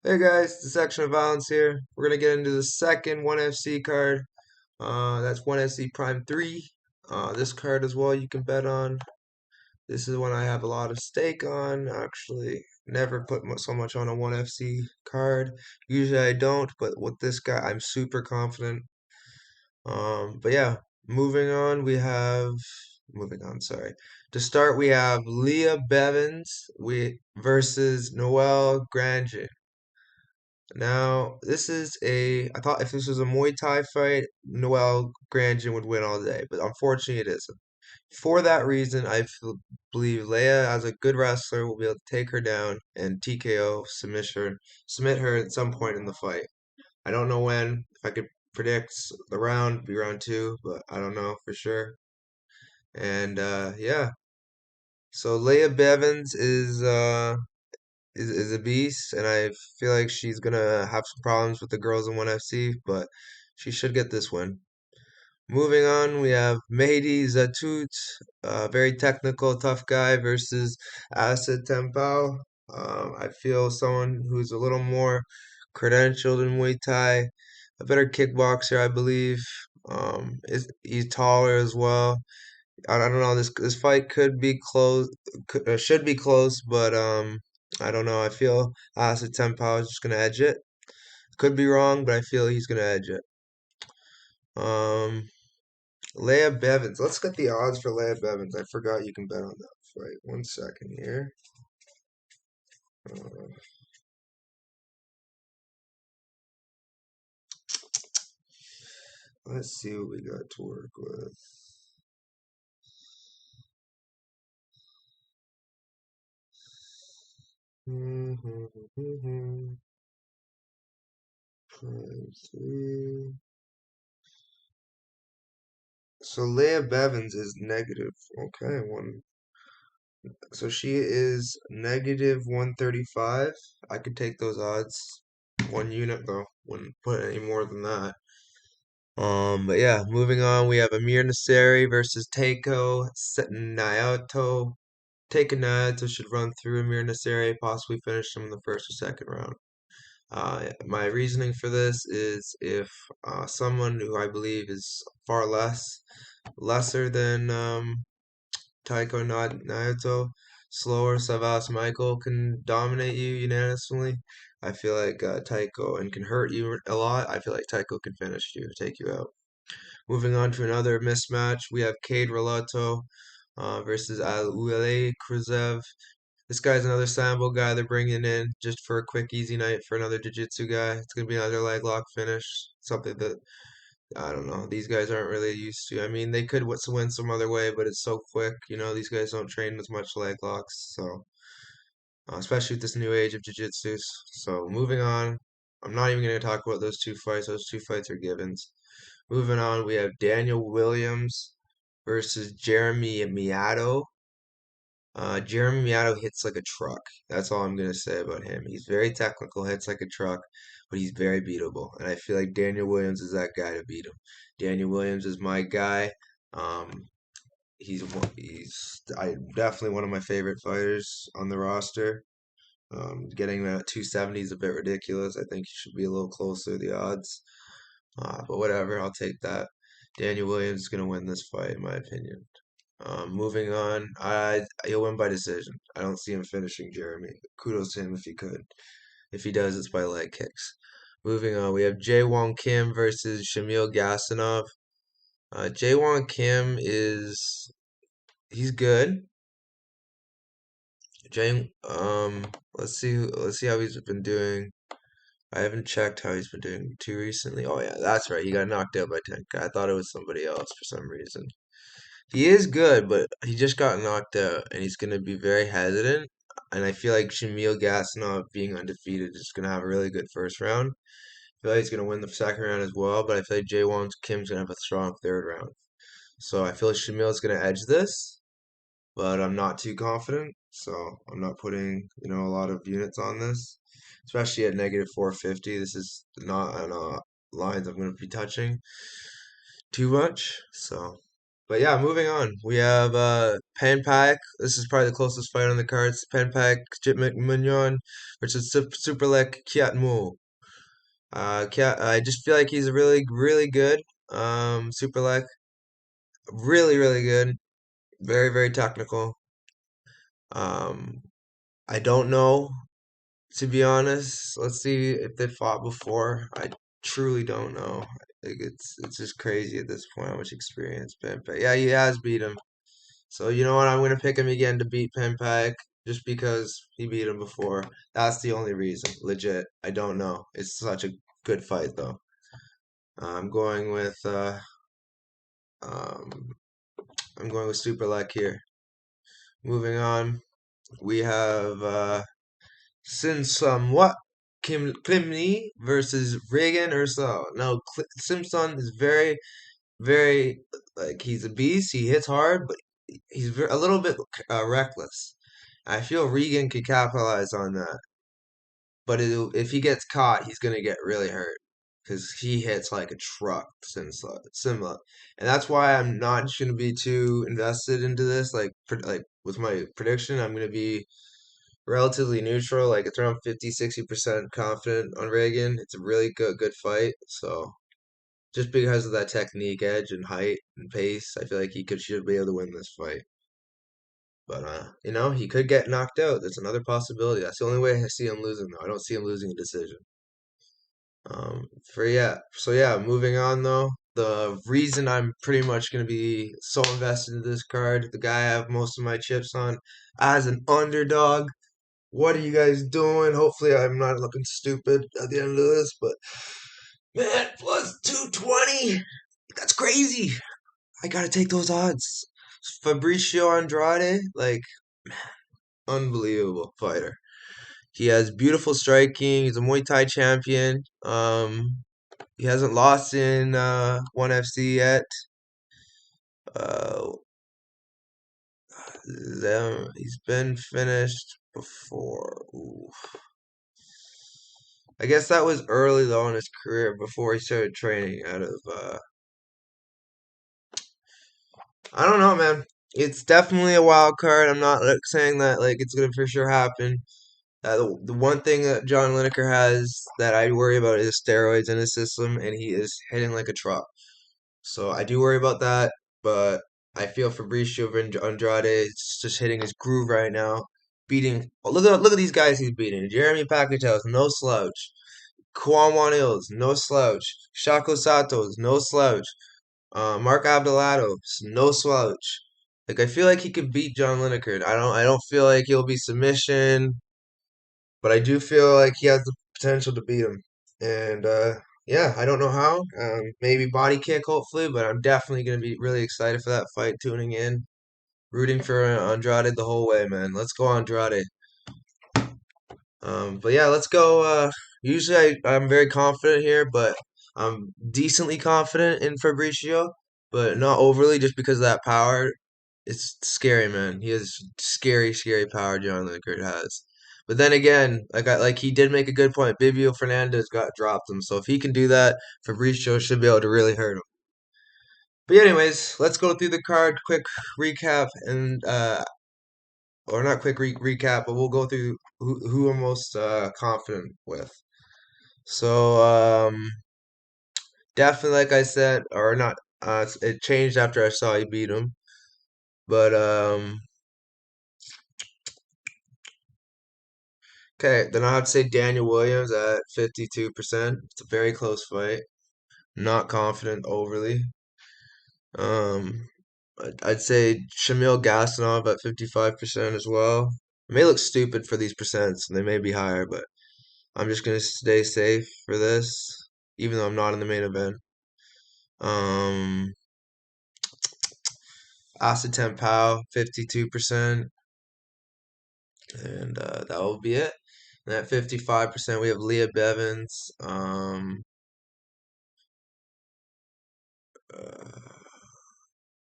Hey guys, the section of violence here. We're gonna get into the second 1FC card. That's 1FC Prime 3. This card as well you can bet on. This is one I have a lot of stake on. Actually, never put so much on a 1FC card. Usually I don't, but with this guy I'm super confident. But yeah, moving on, sorry. To start we have Leah Bevins versus Noelle Grandjean. Now, I thought if this was a Muay Thai fight, Noel Grandjean would win all day, but unfortunately it isn't. For that reason, believe Leia, as a good wrestler, will be able to take her down and TKO submit her at some point in the fight. I don't know when. If I could predict the round, it'd be round two, but I don't know for sure. And yeah, so Leia Bevins is a beast, and I feel like she's gonna have some problems with the girls in 1FC, but she should get this win. Moving on, we have Mehdi Zatut, a very technical, tough guy, versus Asad Tempao. I feel someone who's a little more credentialed in Muay Thai, a better kickboxer, I believe. He's taller as well. I don't know. This fight could be close, should be close, but I don't know. I feel Asa Tempao is just gonna edge it. Could be wrong, but I feel he's gonna edge it. Um, Leia Bevins. Let's get the odds for Leia Bevins. I forgot you can bet on that fight. 1 second here. Uh, let's see what we got to work with. Prime 3. So Leia Bevins is negative. Okay, one. So she is negative 135. I could take those odds. 1 unit though. Wouldn't put any more than that. But yeah, moving on, we have Amir Nasseri versus Taiko Naoto. Taiko Naoto should run through Amir Nasseri, possibly finish him in the first or second round. My reasoning for this is if someone who I believe is far lesser than Taiko Naito, slower Savas Michael can dominate you unanimously. I feel like Taiko and can hurt you a lot. I feel like Taiko can finish you, take you out. Moving on to another mismatch, we have Cade Relato versus Alule Kruzev. This guy's another Sambo guy they're bringing in just for a quick, easy night for another jiu-jitsu guy. It's gonna be another leg lock finish, something that I don't know. These guys aren't really used to. I mean, they could win some other way, but it's so quick. You know, these guys don't train as much leg locks, so especially with this new age of jiu-jitsu. So moving on, I'm not even going to talk about those two fights. Those two fights are givens. Moving on, we have Daniel Williams versus Jeremy Miato. Jeremy Miato hits like a truck. That's all I'm gonna say about him. He's very technical, hits like a truck, but he's very beatable. And I feel like Daniel Williams is that guy to beat him. Daniel Williams is my guy. Um, definitely one of my favorite fighters on the roster. Getting him at 270 is a bit ridiculous. I think he should be a little closer to the odds. But whatever, I'll take that. Daniel Williams is gonna win this fight, in my opinion. Moving on, he'll win by decision. I don't see him finishing Jeremy. Kudos to him if he could. If he does, it's by leg kicks. Moving on, we have Wong Kim versus Shamil Gasanov. Wong Kim he's good. Let's see how he's been doing. I haven't checked how he's been doing too recently. Oh yeah, that's right. He got knocked out by Tenka. I thought it was somebody else for some reason. He is good, but he just got knocked out, and he's going to be very hesitant. And I feel like Shamil Gas not being undefeated is going to have a really good first round. I feel like he's going to win the second round as well, but I feel like Wong Kim's going to have a strong third round. So I feel like Shamil is going to edge this, but I'm not too confident. So I'm not putting, a lot of units on this, especially at negative 450. This is not on lines I'm going to be touching too much. So But yeah, moving on. We have Pan Pac. This is probably the closest fight on the cards. Pan Pac Jit McMignon versus Superlek Kiat Mu. Kiat, I just feel like he's really, really good. Superlek, really, really good. Very, very technical. Um, I don't know, to be honest. Let's see if they fought before. I truly don't know. Like it's just crazy at this point how much experience Pan Pac. Yeah, he has beat him. So you know what? I'm gonna pick him again to beat Penpack just because he beat him before. That's the only reason. Legit. I don't know. It's such a good fight though. I'm going with um I'm going with Superlek here. Moving on, we have Sin what? Kim Klimny versus Reagan Ursel. No, Simpson is very, very like he's a beast. He hits hard, but he's a little bit reckless. I feel Regan could capitalize on that, but if he gets caught, he's gonna get really hurt because he hits like a truck, similar, and that's why I'm not gonna be too invested into this. Like with my prediction, I'm gonna be relatively neutral. Like it's around 50-60% confident on Reagan. It's a really good fight. So just because of that technique edge and height and pace, I feel like he should be able to win this fight. But he could get knocked out. That's another possibility. That's the only way I see him losing, though. I don't see him losing a decision. So yeah, moving on though. The reason I'm pretty much gonna be so invested in this card, the guy I have most of my chips on, as an underdog. What are you guys doing? Hopefully, I'm not looking stupid at the end of this, but man, plus 220. That's crazy. I gotta take those odds. Fabricio Andrade, like unbelievable fighter. He has beautiful striking. He's a Muay Thai champion. He hasn't lost in ONE FC yet. Uh, he's been finished before. Ooh. I guess that was early though in his career before he started training out of. I don't know, man. It's definitely a wild card. I'm not like, saying that like it's gonna for sure happen. The one thing that John Lineker has that I worry about is steroids in his system, and he is hitting like a truck. So I do worry about that, but I feel Fabricio Andrade is just hitting his groove right now, beating. Oh, look at these guys he's beating. Jeremy Pacquiao, no slouch. Kwan Hills, no slouch. Shako Sato's, no slouch. Mark Abdelatos, no slouch. Like I feel like he could beat John Lineker. I don't feel like he'll be submission, but I do feel like he has the potential to beat him. And yeah, I don't know how. Maybe body kick, hopefully, but I'm definitely gonna be really excited for that fight. Tuning in, rooting for Andrade the whole way, man. Let's go Andrade. But yeah, let's go. Usually I'm very confident here, but I'm decently confident in Fabricio, but not overly just because of that power. It's scary, man. He has scary, scary power, John Lickert has. But then again, like he did make a good point. Bibio Fernandez got dropped him, so if he can do that, Fabricio should be able to really hurt him. But anyways, let's go through the card, quick recap, and or not quick recap, but we'll go through who I'm most confident with. So definitely, like I said, or not, it changed after I saw you beat him. But okay, then I have to say Daniel Williams at 52%. It's a very close fight. Not confident overly. Um, I'd say Shamil Gas at 55% as well. It may look stupid for these percents, and they may be higher, but I'm just gonna stay safe for this, even though I'm not in the main event. Um, Acid Pau, 52%, and that will be it. And at 55%, we have Leah Bevins.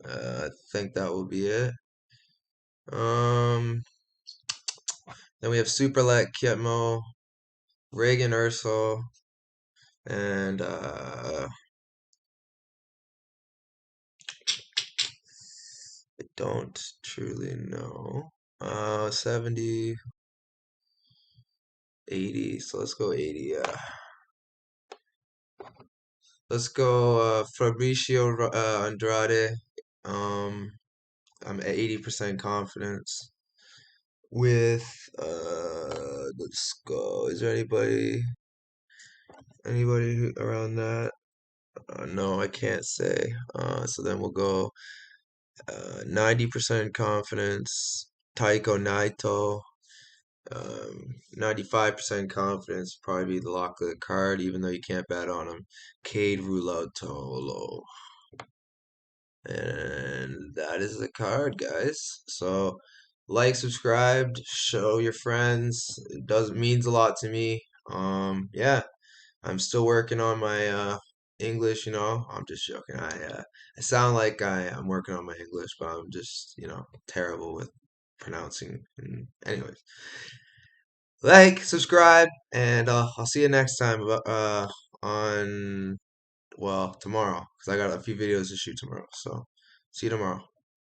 I think that will be it. Um, then we have Superlek Kietmo, Reagan Ursel, and don't truly know. 70, 80. So let's go 80. Let's go Fabricio Andrade. Um, I'm at 80% confidence with let's go. Is there anybody around that? No, I can't say. So then we'll go 90% confidence. Taiko Naito. 95% confidence, probably the lock of the card, even though you can't bet on him. Cade Rulotolo. And that is the card, guys. So, like, subscribed, show your friends. It does means a lot to me. Yeah, I'm still working on my English. I'm just joking. I sound like I'm working on my English, but I'm just terrible with pronouncing. And anyways, like, subscribe, and I'll see you next time on, well, tomorrow, because I got a few videos to shoot tomorrow. So, see you tomorrow.